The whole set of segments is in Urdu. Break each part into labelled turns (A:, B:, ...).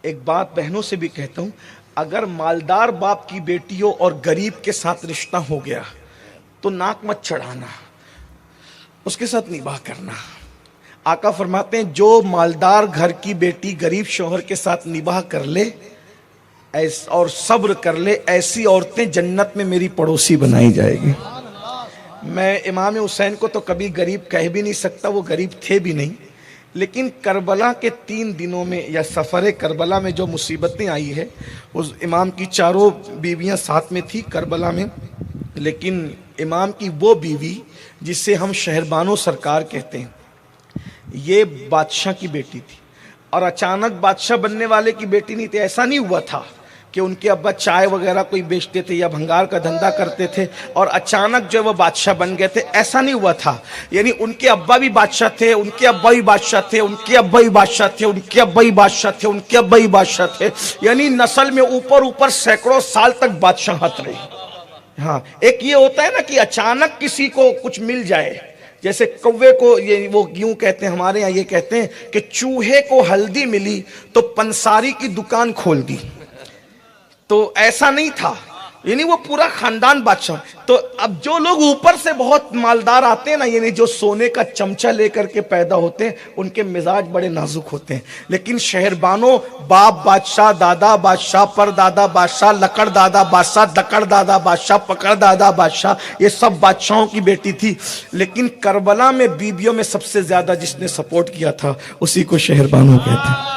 A: ایک بات بہنوں سے بھی کہتا ہوں، اگر مالدار باپ کی بیٹی ہو اور غریب کے ساتھ رشتہ ہو گیا تو ناک مت چڑھانا، اس کے ساتھ نباہ کرنا۔ آقا فرماتے ہیں جو مالدار گھر کی بیٹی غریب شوہر کے ساتھ نباہ کر لے اور صبر کر لے، ایسی عورتیں جنت میں میری پڑوسی بنائی جائے گی۔ میں امام حسین کو تو کبھی غریب کہہ بھی نہیں سکتا، وہ غریب تھے بھی نہیں، لیکن کربلا کے 3 دنوں میں یا سفر کربلا میں جو مصیبتیں آئی ہے، اس امام کی چاروں بیویاں ساتھ میں تھی کربلا میں، لیکن امام کی وہ بیوی جسے ہم شہربانو سرکار کہتے ہیں، یہ بادشاہ کی بیٹی تھی، اور اچانک بادشاہ بننے والے کی بیٹی نہیں تھی۔ ایسا نہیں ہوا تھا کہ ان کے ابا چائے وغیرہ کوئی بیچتے تھے یا بھنگار کا دھندا کرتے تھے اور اچانک جو وہ بادشاہ بن گئے تھے، ایسا نہیں ہوا تھا۔ یعنی ان کے ابا بھی بادشاہ تھے، ان کے ابا بھی بادشاہ تھے، ان کے ابا بھی بادشاہ تھے، ان کے ابا بھی بادشاہ تھے، ان کے ابا بھی بادشاہ تھے، یعنی نسل میں اوپر سینکڑوں سال تک بادشاہت رہی۔ ہاں، ایک یہ ہوتا ہے نا کہ اچانک کسی کو کچھ مل جائے، جیسے کوے کو وہ یوں کہتے ہیں، ہمارے ہاں یہ کہتے ہیں کہ چوہے کو ہلدی ملی تو پنساری کی دکان کھول دی، تو ایسا نہیں تھا، یعنی وہ پورا خاندان بادشاہ۔ تو اب جو لوگ اوپر سے بہت مالدار آتے ہیں نا، یعنی جو سونے کا چمچہ لے کر کے پیدا ہوتے ہیں، ان کے مزاج بڑے نازک ہوتے ہیں، لیکن شہربانو باپ بادشاہ، دادا بادشاہ، پر دادا بادشاہ، لکڑ دادا بادشاہ، دکڑ دادا بادشاہ، پکڑ دادا بادشاہ، یہ سب بادشاہوں کی بیٹی تھی، لیکن کربلا میں بیویوں میں سب سے زیادہ جس نے سپورٹ کیا تھا اسی کو شہربانو کہتے ہیں۔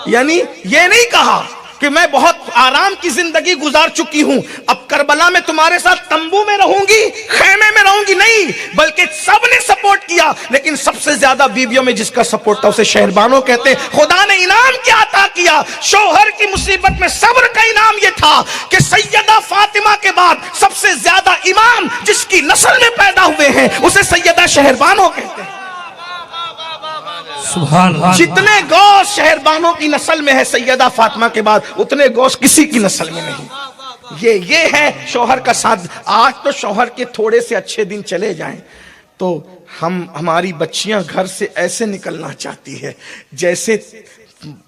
A: یعنی یہ نہیں کہا کہ میں بہت آرام کی زندگی گزار چکی ہوں، اب کربلا میں تمہارے ساتھ تمبو میں رہوں گی، خیمے میں رہوں گی، نہیں، بلکہ سب نے سپورٹ کیا، لیکن سب سے زیادہ بیویوں میں جس کا سپورٹ تھا اسے شہربانو کہتے ہیں۔ خدا نے انعام کیا عطا کیا؟ شوہر کی مصیبت میں صبر کا انعام یہ تھا کہ سیدہ فاطمہ کے بعد سب سے زیادہ امام جس کی نسل میں پیدا ہوئے ہیں اسے سیدہ شہربانو کہتے ہیں۔
B: سبحان اللہ۔
A: جتنے گوش شہربانو کی نسل میں ہے سیدہ فاطمہ کے بعد، اتنے گوش کسی کی نسل میں نہیں۔ یہ ہے شوہر کا ساتھ۔ آج تو شوہر کے تھوڑے سے اچھے دن چلے جائیں تو ہماری بچیاں گھر سے ایسے نکلنا چاہتی ہے جیسے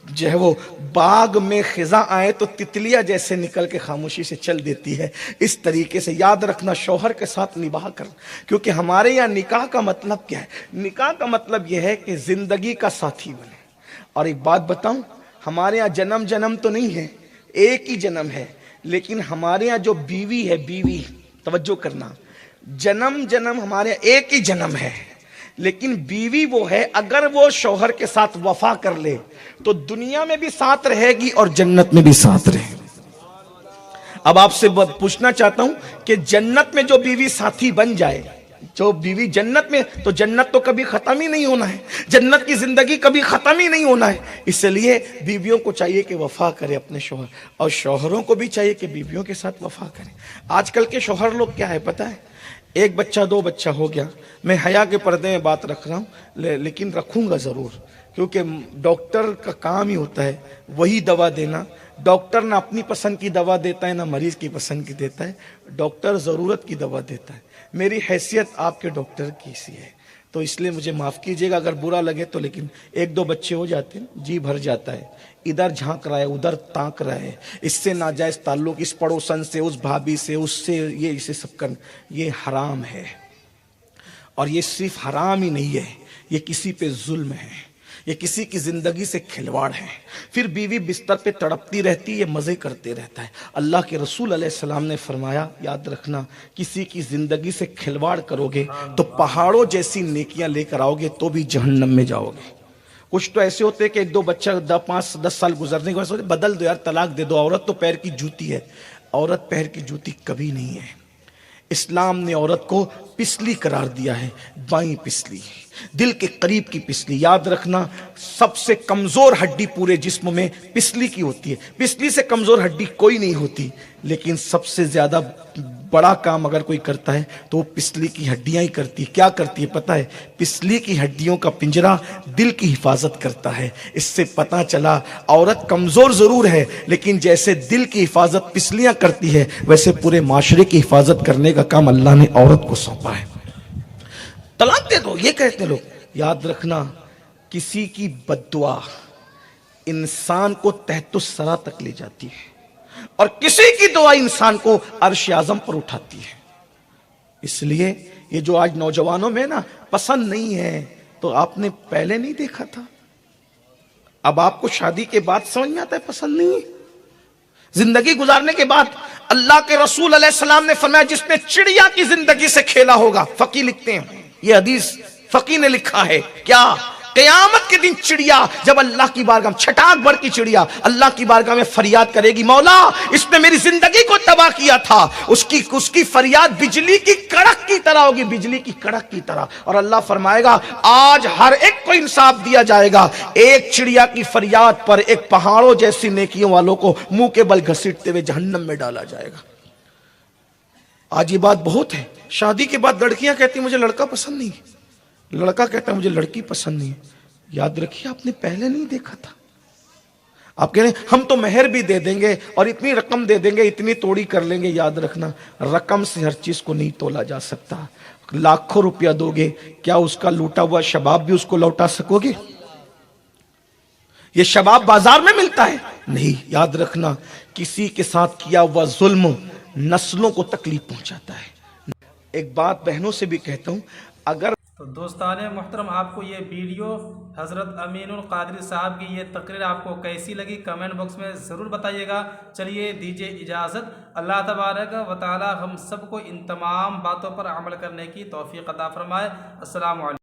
A: جو ہے وہ باغ میں خزاں آئے تو تتلیاں جیسے نکل کے خاموشی سے چل دیتی ہے۔ اس طریقے سے یاد رکھنا، شوہر کے ساتھ نباہ کرنا، کیونکہ ہمارے یہاں نکاح کا مطلب کیا ہے؟ نکاح کا مطلب یہ ہے کہ زندگی کا ساتھی بنے۔ اور ایک بات بتاؤں، ہمارے یہاں جنم تو نہیں ہے، ایک ہی جنم ہے، لیکن ہمارے یہاں جو بیوی ہے، بیوی، توجہ کرنا، جنم ہمارے یہاں ایک ہی جنم ہے، لیکن بیوی وہ ہے اگر وہ شوہر کے ساتھ وفا کر لے تو دنیا میں بھی ساتھ رہے گی اور جنت میں بھی ساتھ رہے گی۔ اب آپ سے پوچھنا چاہتا ہوں کہ جنت میں جو بیوی ساتھی بن جائے، جو بیوی جنت میں، تو جنت تو کبھی ختم ہی نہیں ہونا ہے، جنت کی زندگی کبھی ختم ہی نہیں ہونا ہے۔ اس لیے بیویوں کو چاہیے کہ وفا کرے اپنے شوہر، اور شوہروں کو بھی چاہیے کہ بیویوں کے ساتھ وفا کریں۔ آج کل کے شوہر لوگ کیا ہے پتہ ہے؟ ایک بچہ 2 بچہ ہو گیا، میں حیا کے پردے میں بات رکھ رہا ہوں، لیکن رکھوں گا ضرور، کیونکہ ڈاکٹر کا کام ہی ہوتا ہے وہی دوا دینا۔ ڈاکٹر نہ اپنی پسند کی دوا دیتا ہے نہ مریض کی پسند کی دیتا ہے، ڈاکٹر ضرورت کی دوا دیتا ہے۔ میری حیثیت آپ کے ڈاکٹر کی سی ہے، تو اس لیے مجھے معاف کیجیے گا اگر برا لگے تو، لیکن 1-2 بچے ہو جاتے ہیں جی بھر جاتا ہے، ادھر جھانک رہا ہے ادھر تاک رہا ہے، اس سے ناجائز تعلق، اس پڑوسن سے، اس بھابھی سے، اس سے، یہ اسے سب کرنا، یہ حرام ہے۔ اور یہ صرف حرام ہی نہیں ہے، یہ کسی پہ ظلم ہے، یہ کسی کی زندگی سے کھلواڑ ہے۔ پھر بیوی بستر پہ تڑپتی رہتی ہے، مزے کرتے رہتا ہے۔ اللہ کے رسول علیہ السلام نے فرمایا، یاد رکھنا، کسی کی زندگی سے کھلواڑ کرو گے تو پہاڑوں جیسی نیکیاں لے کر آؤ گے تو بھی جہنم میں جاؤ گے۔ کچھ تو ایسے ہوتے کہ 1-2 بچہ 5-10 سال گزرنے کے بعد بدل دو یار، طلاق دے دو، عورت تو پیر کی جوتی ہے۔ عورت پیر کی جوتی کبھی نہیں ہے۔ اسلام نے عورت کو پسلی قرار دیا ہے، بائیں پسلی، دل کے قریب کی پسلی۔ یاد رکھنا، سب سے کمزور ہڈی پورے جسم میں پسلی کی ہوتی ہے، پسلی سے کمزور ہڈی کوئی نہیں ہوتی، لیکن سب سے زیادہ بڑا کام اگر کوئی کرتا ہے تو وہ پسلی کی ہڈیاں ہی کرتی ہے۔ کیا کرتی ہے پتہ ہے؟ پسلی کی ہڈیوں کا پنجرا دل کی حفاظت کرتا ہے۔ اس سے پتہ چلا عورت کمزور ضرور ہے، لیکن جیسے دل کی حفاظت پسلیاں کرتی ہے، ویسے پورے معاشرے کی حفاظت کرنے کا کام اللہ نے عورت کو سونپا ہے۔ طلاق دے دو یہ کہتے لوگ، یاد رکھنا، کسی کی بد دعا انسان کو تحت الثری تک لے جاتی ہے، اور کسی کی دعا انسان کو عرش اعظم پر اٹھاتی ہے۔ اس لیے یہ جو آج نوجوانوں میں نا پسند نہیں ہے، تو آپ نے پہلے نہیں دیکھا تھا؟ اب آپ کو شادی کے بعد سمجھ میں آتا ہے پسند نہیں ہے؟ زندگی گزارنے کے بعد اللہ کے رسول علیہ السلام نے فرمایا جس نے چڑیا کی زندگی سے کھیلا ہوگا، فقی لکھتے ہیں یہ حدیث فقی نے لکھا ہے، کیا قیامت کے دن چڑیا جب اللہ کی بارگاہ میں، چھٹاک بھر کی چڑیا اللہ کی بارگاہ میں فریاد کرے گی، مولا اس نے میری زندگی کو تباہ کیا تھا، اس کی فریاد بجلی کی کڑک کی طرح ہوگی، بجلی کی کڑک کی طرح، اور اللہ فرمائے گا آج ہر ایک کو انصاف دیا جائے گا، ایک چڑیا کی فریاد پر ایک پہاڑوں جیسی نیکیوں والوں کو منہ کے بل گھسیٹتے ہوئے جہنم میں ڈالا جائے گا۔ آج یہ بات بہت ہے، شادی کے بعد لڑکیاں کہتی مجھے لڑکا پسند نہیں ہے، لڑکا کہتا ہے مجھے لڑکی پسند نہیں ہے۔ یاد رکھیے آپ نے پہلے نہیں دیکھا تھا۔ آپ کہہ رہے ہیں ہم تو مہر بھی دے دیں گے اور اتنی رقم دے دیں گے، اتنی توڑی کر لیں گے، یاد رکھنا رقم سے ہر چیز کو نہیں تولا جا سکتا۔ لاکھوں روپیہ دو گے، کیا اس کا لوٹا ہوا شباب بھی اس کو لوٹا سکو گے؟ یہ شباب بازار میں ملتا ہے نہیں، یاد رکھنا کسی کے ساتھ کیا ہوا ظلم نسلوں کو تکلیف پہنچاتا ہے۔ ایک بات بہنوں سے بھی کہتا ہوں، اگر
B: تو دوستان محترم آپ کو یہ ویڈیو حضرت امین القادری صاحب کی یہ تقریر آپ کو کیسی لگی کمنٹ باکس میں ضرور بتائیے گا۔ چلیے دیجیے اجازت، اللہ تبارک و تعالی ہم سب کو ان تمام باتوں پر عمل کرنے کی توفیق عطا فرمائے۔ السلام علیکم۔